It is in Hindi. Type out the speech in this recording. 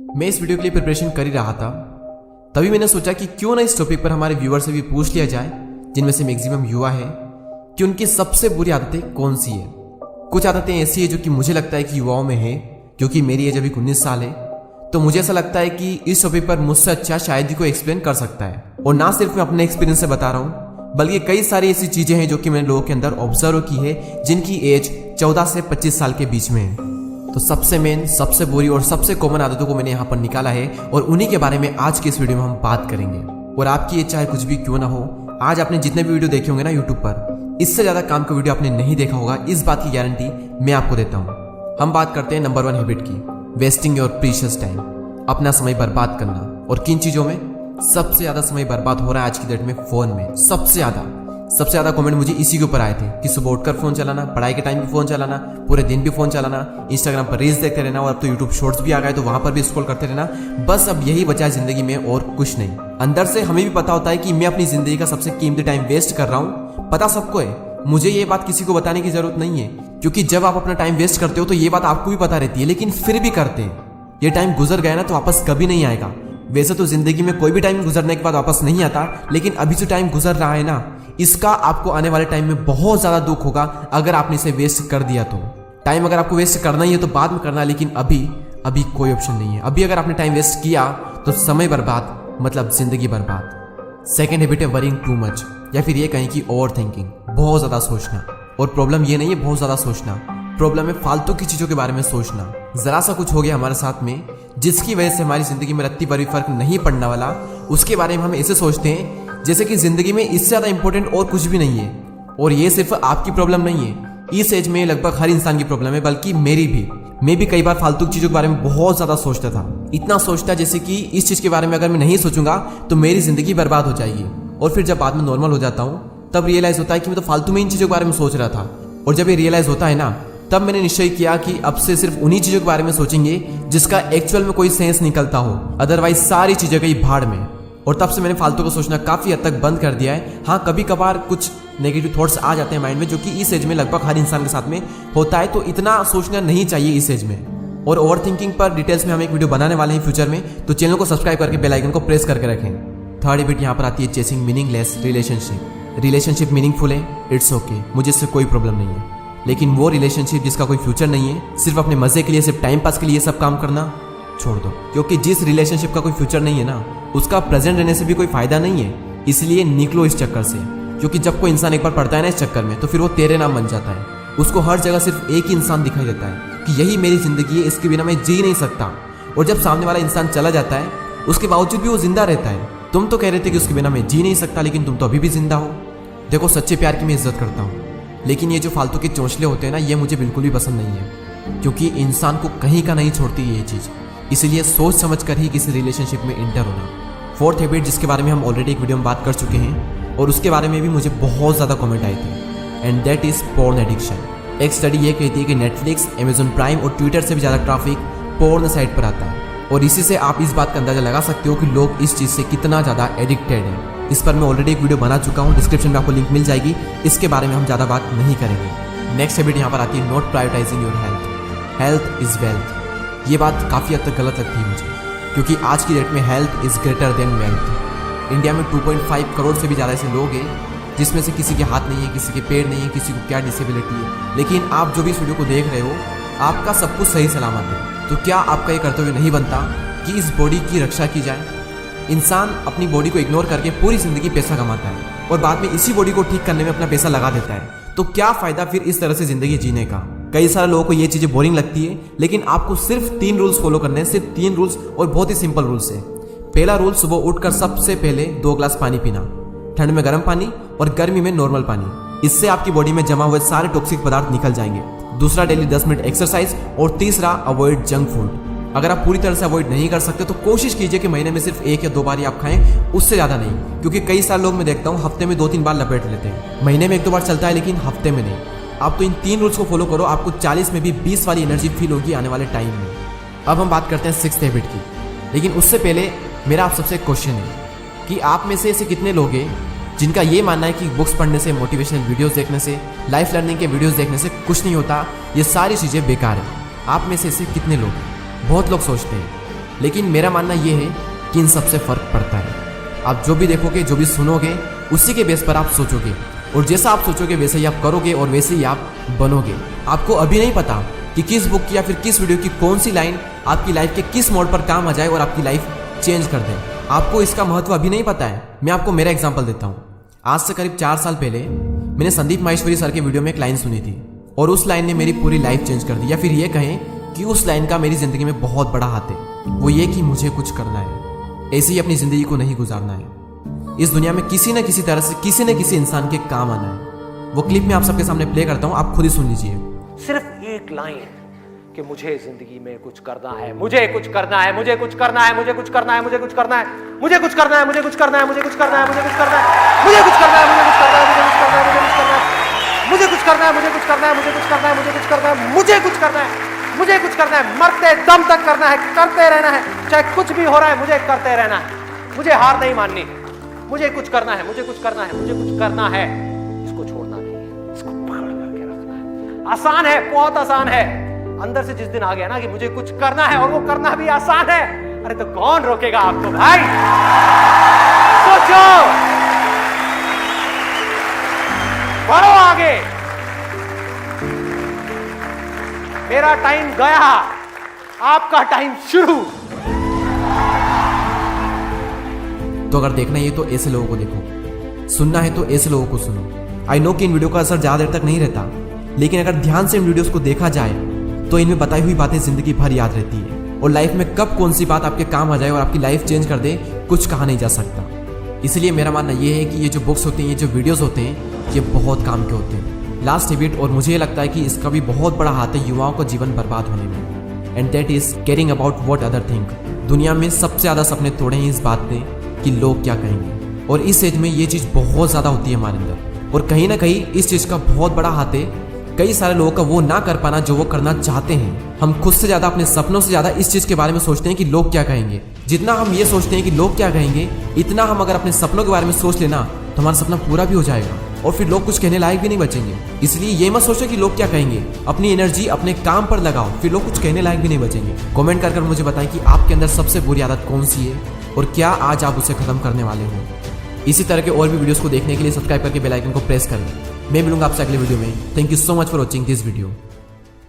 मैं इस वीडियो के लिए प्रिपरेशन कर ही रहा था, तभी मैंने सोचा कि क्यों ना इस टॉपिक पर हमारे व्यूअर से भी पूछ लिया जाए, जिनमें से मैक्सिमम युवा है, कि उनकी सबसे बुरी आदतें कौन सी है। कुछ आदतें ऐसी है जो कि मुझे लगता है कि युवाओं में है, क्योंकि मेरी एज अभी 19 साल है, तो मुझे ऐसा लगता है कि इस टॉपिक पर मुझसे अच्छा शायद ही कोई एक्सप्लेन कर सकता है। और ना सिर्फ मैं अपने एक्सपीरियंस से बता रहा हूँ, बल्कि कई सारी ऐसी चीजें हैं जो कि मैंने लोगों के अंदर ऑब्जर्व की है, जिनकी एज 14 से 25 साल के बीच में है। तो सबसे मेन, सबसे बुरी और सबसे कॉमन आदतों को मैंने यहाँ पर निकाला है और उन्हीं के बारे में आज की इस वीडियो में हम बात करेंगे। और आपकी एज चाहे कुछ भी क्यों ना हो, आज आपने जितने भी वीडियो देखे होंगे ना यूट्यूब पर, इससे ज्यादा काम का वीडियो आपने नहीं देखा होगा, इस बात की गारंटी मैं आपको देता हूँ। हम बात करते हैं नंबर 1 हैबिट की, वेस्टिंग योर प्रीशियस टाइम, अपना समय बर्बाद करना। और किन चीजों में सबसे ज्यादा समय बर्बाद हो रहा है आज की डेट में? फोन में। सबसे ज्यादा कमेंट मुझे इसी के ऊपर आए थे कि सुबह उठकर फोन चलाना, पढ़ाई के टाइम भी फोन चलाना, पूरे दिन भी फोन चलाना, इंस्टाग्राम पर रील्स देखते रहना, और अब तो यूट्यूब शॉर्ट्स भी आ गए तो वहां पर भी स्क्रॉल करते रहना। बस अब यही बचा है जिंदगी में और कुछ नहीं। अंदर से हमें भी पता होता है कि मैं अपनी जिंदगी का सबसे कीमती टाइम वेस्ट कर रहा हूँ, पता सबको है। मुझे ये बात किसी को बताने की जरूरत नहीं है, क्योंकि जब आप अपना टाइम वेस्ट करते हो तो ये बात आपको भी पता रहती है, लेकिन फिर भी करते हैं। ये टाइम गुजर गया ना तो वापस कभी नहीं आएगा। वैसे तो जिंदगी में कोई भी टाइम गुजरने के बाद वापस नहीं आता, लेकिन अभी जो टाइम गुजर रहा है ना, इसका आपको आने वाले टाइम में बहुत ज्यादा दुख होगा अगर आपने इसे वेस्ट कर दिया तो। टाइम अगर आपको वेस्ट करना ही है तो बाद में करना, लेकिन अभी कोई ऑप्शन नहीं है। अभी अगर आपने टाइम वेस्ट किया तो समय बर्बाद, मतलब जिंदगी बर्बाद। सेकेंड हैबिट है वरिंग टू मच, या फिर ये कहें कि ओवर थिंकिंग, बहुत ज्यादा सोचना। और प्रॉब्लम ये नहीं है बहुत ज्यादा सोचना, प्रॉब्लम है फालतू की चीजों के बारे में सोचना। जरा सा कुछ हो गया हमारे साथ में जिसकी वजह से हमारी जिंदगी में रत्ती भर भी फर्क नहीं पड़ने वाला, उसके बारे में हम ऐसे सोचते हैं जैसे कि जिंदगी में इससे ज्यादा इंपॉर्टेंट और कुछ भी नहीं है। और ये सिर्फ आपकी प्रॉब्लम नहीं है, इस एज में लगभग हर इंसान की प्रॉब्लम है, बल्कि मेरी भी। मैं भी कई बार फालतू की चीजों के बारे में बहुत ज्यादा सोचता था, इतना सोचता जैसे कि इस चीज के बारे में अगर मैं नहीं सोचूंगा तो मेरी जिंदगी बर्बाद हो जाएगी। और फिर जब बाद में नॉर्मल हो जाता हूँ तब रियलाइज होता है कि मैं तो फालतू में इन चीजों के बारे में सोच रहा था। और जब ये रियलाइज होता है ना, तब मैंने निश्चय किया कि अब से सिर्फ उन्हीं चीजों के बारे में सोचेंगे जिसका एक्चुअल में कोई सेंस निकलता हो, अदरवाइज सारी चीजें गई भाड़ में। और तब से मैंने फालतू को सोचना काफी हद तक बंद कर दिया है। हाँ, कभी कभार कुछ नेगेटिव थॉट्स आ जाते हैं माइंड में, जो कि इस एज में लगभग हर इंसान के साथ में होता है, तो इतना सोचना नहीं चाहिए इस एज में। और ओवर थिंकिंग पर डिटेल्स में हम एक वीडियो बनाने वाले हैं फ्यूचर में, तो चैनल को सब्सक्राइब करके बेल आइकन को प्रेस करके रखें। थर्ड हैबिट यहाँ पर आती है चेसिंग मीनिंगलेस रिलेशनशिप मेनिंगफुल है, इट्स ओके, मुझे इससे कोई प्रॉब्लम नहीं है। लेकिन वो रिलेशनशिप जिसका कोई फ्यूचर नहीं है, सिर्फ अपने मजे के लिए, सिर्फ टाइम पास के लिए सब काम करना छोड़ दो। क्योंकि जिस रिलेशनशिप का कोई फ्यूचर नहीं है ना, उसका प्रेजेंट रहने से भी कोई फायदा नहीं है। इसलिए निकलो इस चक्कर से, क्योंकि जब कोई इंसान एक बार पड़ता है ना इस चक्कर में, तो फिर वो तेरे नाम बन जाता है। उसको हर जगह सिर्फ एक ही इंसान दिखाई देता है कि यही मेरी जिंदगी है, इसके बिना मैं जी नहीं सकता। और जब सामने वाला इंसान चला जाता है, उसके बावजूद भी वो जिंदा रहता है। तुम तो कह रहे थे कि उसके बिना मैं जी नहीं सकता, लेकिन तुम तो अभी भी जिंदा हो। देखो, सच्चे प्यार की मैं इज्जत करता हूँ, लेकिन ये जो फालतू के चौंचले होते हैं ना, ये मुझे बिल्कुल भी पसंद नहीं है, क्योंकि इंसान को कहीं का नहीं छोड़ती ये चीज़। इसलिए सोच समझ कर ही किसी रिलेशनशिप में इंटर होना। फोर्थ हैबिट, जिसके बारे में हम ऑलरेडी एक वीडियो में बात कर चुके हैं, और उसके बारे में भी मुझे बहुत ज़्यादा कमेंट आए थे, and that is porn addiction. एक स्टडी ये कहती है कि नेटफ्लिक्स, अमेजॉन प्राइम और ट्विटर से भी ज़्यादा ट्रैफिक पोर्न साइट पर आता है। और इसी से आप इस बात का अंदाजा लगा सकते हो कि लोग इस चीज़ से कितना ज़्यादा एडिक्टेड हैं। इस पर मैं ऑलरेडी एक वीडियो बना चुका हूँ, डिस्क्रिप्शन में आपको लिंक मिल जाएगी, इसके बारे में हम ज़्यादा बात नहीं करेंगे। नेक्स्ट हैबिट यहाँ पर आती है not prioritising your health is wealth. ये बात काफ़ी हद तक गलत लगती है मुझे, क्योंकि आज की डेट में health is greater than wealth. India में 2.5 करोड़ से भी ज़्यादा ऐसे लोग हैं जिसमें से किसी के हाथ नहीं है, किसी के पैर नहीं है, किसी को क्या डिसेबिलिटी है। लेकिन आप जो भी इस वीडियो को देख रहे हो, आपका सब कुछ सही सलामत है, तो क्या आपका ये कर्तव्य नहीं बनता कि इस बॉडी की रक्षा की जाए? इंसान अपनी बॉडी को इग्नोर करके पूरी जिंदगी पैसा कमाता है और बाद में इसी बॉडी को ठीक करने में अपना पैसा लगा देता है, तो क्या फायदा फिर इस तरह से जिंदगी जीने का? कई सारे लोगों को ये चीजें बोरिंग लगती है, लेकिन आपको सिर्फ 3 रूल्स फॉलो करने हैं, सिर्फ 3 रूल्स, और बहुत ही सिंपल रूल्स है। पहला रूल, सुबह उठकर सबसे पहले 2 ग्लास पानी पीना, ठंड में गर्म पानी और गर्मी में नॉर्मल पानी। इससे आपकी बॉडी में जमा हुए सारे टॉक्सिक पदार्थ निकल जाएंगे। दूसरा, डेली 10 मिनट एक्सरसाइज। और तीसरा, अवॉइड जंक फूड। अगर आप पूरी तरह से अवॉइड नहीं कर सकते तो कोशिश कीजिए कि महीने में सिर्फ 1 या 2 बार ही आप खाएं, उससे ज़्यादा नहीं। क्योंकि कई सारे लोग मैं देखता हूँ हफ्ते में 2-3 बार लपेट लेते हैं। महीने में 1-2 बार चलता है, लेकिन हफ्ते में नहीं। आप तो इन 3 रूल्स को फॉलो करो, आपको 40 में भी 20 वाली एनर्जी फील होगी आने वाले टाइम में। अब हम बात करते हैं 6th हैबिट की, लेकिन उससे पहले मेरा आप सबसे एक क्वेश्चन है कि आप में से ऐसे कितने लोग हैं जिनका ये मानना है कि बुक्स पढ़ने से, मोटिवेशनल वीडियोस देखने से, लाइफ लर्निंग के वीडियोस देखने से कुछ नहीं होता, ये सारी चीज़ें बेकार है। आप में से ऐसे कितने लोग हैं? बहुत लोग सोचते हैं लेकिन मेरा मानना यह है कि इन सबसे फर्क पड़ता है। आप जो भी देखोगे, जो भी सुनोगे, उसी के बेस पर आप सोचोगे, और जैसा आप सोचोगे वैसे ही आप करोगे और वैसे ही आप बनोगे। आपको अभी नहीं पता कि किस बुक की या फिर किस वीडियो की कौन सी लाइन आपकी लाइफ के किस मोड़ पर काम आ जाए और आपकी लाइफ चेंज कर दे। आपको इसका महत्व अभी नहीं पता है। मैं आपको मेरा एग्जांपल देता हूँ। आज से करीब 4 साल पहले मैंने संदीप माहेश्वरी सर के वीडियो में एक लाइन सुनी थी, और उस लाइन ने मेरी पूरी लाइफ चेंज कर दी, या फिर ये कहें कि उस लाइन का मेरी जिंदगी में बहुत बड़ा हाथ है। वो ये कि मुझे कुछ करना है, ऐसे ही अपनी जिंदगी को नहीं गुजारना है। इस दुनिया में किसी न किसी तरह से किसी न किसी इंसान के काम आना है। वो क्लिप मैं आप सबके सामने प्ले करता हूँ, आप खुद ही सुन लीजिए। सिर्फ एक लाइन कि मुझे जिंदगी में कुछ करना है, मुझे कुछ करना है, मुझे कुछ करना है, मुझे कुछ करना है, मुझे कुछ करना है, मुझे कुछ करना है, मुझे कुछ करना है, मुझे कुछ करना है, मुझे कुछ करना है, मुझे कुछ करना है, मुझे कुछ करना है, मुझे कुछ करना है, मुझे कुछ करना है, मुझे कुछ करना है, मुझे कुछ करना है, मुझे कुछ करना है, मुझे कुछ करना है, मरते दम तक करना है, करते रहना है, चाहे कुछ भी हो रहा है, मुझे करते रहना है, मुझे हार नहीं माननी, मुझे कुछ करना है, मुझे कुछ करना है, मुझे कुछ करना है, इसको छोड़ना नहीं है, इसको पकड़ करके रखना है। आसान है, बहुत आसान है। अंदर से जिस दिन आ गया ना कि मुझे कुछ करना है और वो करना भी आसान है, अरे तो कौन रोकेगा आपको भाई? सोचो, बढ़ो आगे। मेरा टाइम गया, आपका टाइम शुरू। तो अगर देखना ही है तो ऐसे लोगों को देखो, सुनना है तो ऐसे लोगों को सुनो। आई नो कि इन वीडियो का असर ज्यादा देर तक नहीं रहता, लेकिन अगर ध्यान से इन वीडियोस को देखा जाए तो इनमें बताई हुई बातें जिंदगी भर याद रहती है, और लाइफ में कब कौन सी बात आपके काम आ जाए और आपकी लाइफ चेंज कर दे, कुछ कहा नहीं जा सकता। इसलिए मेरा मानना यह है कि ये जो बुक्स होते हैं, ये जो वीडियोस होते हैं, ये बहुत काम के होते हैं। लास्ट हैबिट, और मुझे लगता है कि इसका भी बहुत बड़ा हाथ है युवाओं का जीवन बर्बाद होने में, and that is caring about what other think. दुनिया में सबसे ज्यादा सपने तोड़े हैं इस बात ने कि लोग क्या कहेंगे, और इस एज में ये चीज बहुत ज्यादा होती है हमारे अंदर, और कहीं ना कहीं इस चीज का बहुत बड़ा हाथ है कई सारे लोगों का वो ना कर पाना जो वो करना चाहते हैं। हम खुद से ज्यादा, अपने सपनों से ज्यादा इस चीज के बारे में सोचते हैं कि लोग क्या कहेंगे। जितना हम ये सोचते हैं कि लोग क्या कहेंगे, इतना हम अगर अपने सपनों के बारे में सोच लेना तो हमारा सपना पूरा भी हो जाएगा, और फिर लोग कुछ कहने लायक भी नहीं बचेंगे। इसलिए ये मत सोचो कि लोग क्या कहेंगे, अपनी एनर्जी अपने काम पर लगाओ, फिर लोग कुछ कहने लायक भी नहीं बचेंगे। कमेंट कर मुझे बताएं कि आपके अंदर सबसे बुरी आदत कौन सी है, और क्या आज आप उसे खत्म करने वाले हो। इसी तरह के और भी वीडियोस को देखने के लिए सब्सक्राइब करके बेल आइकन को प्रेस करें। मैं मिलूंगा आपसे अगले वीडियो में। Thank you so much for watching this video.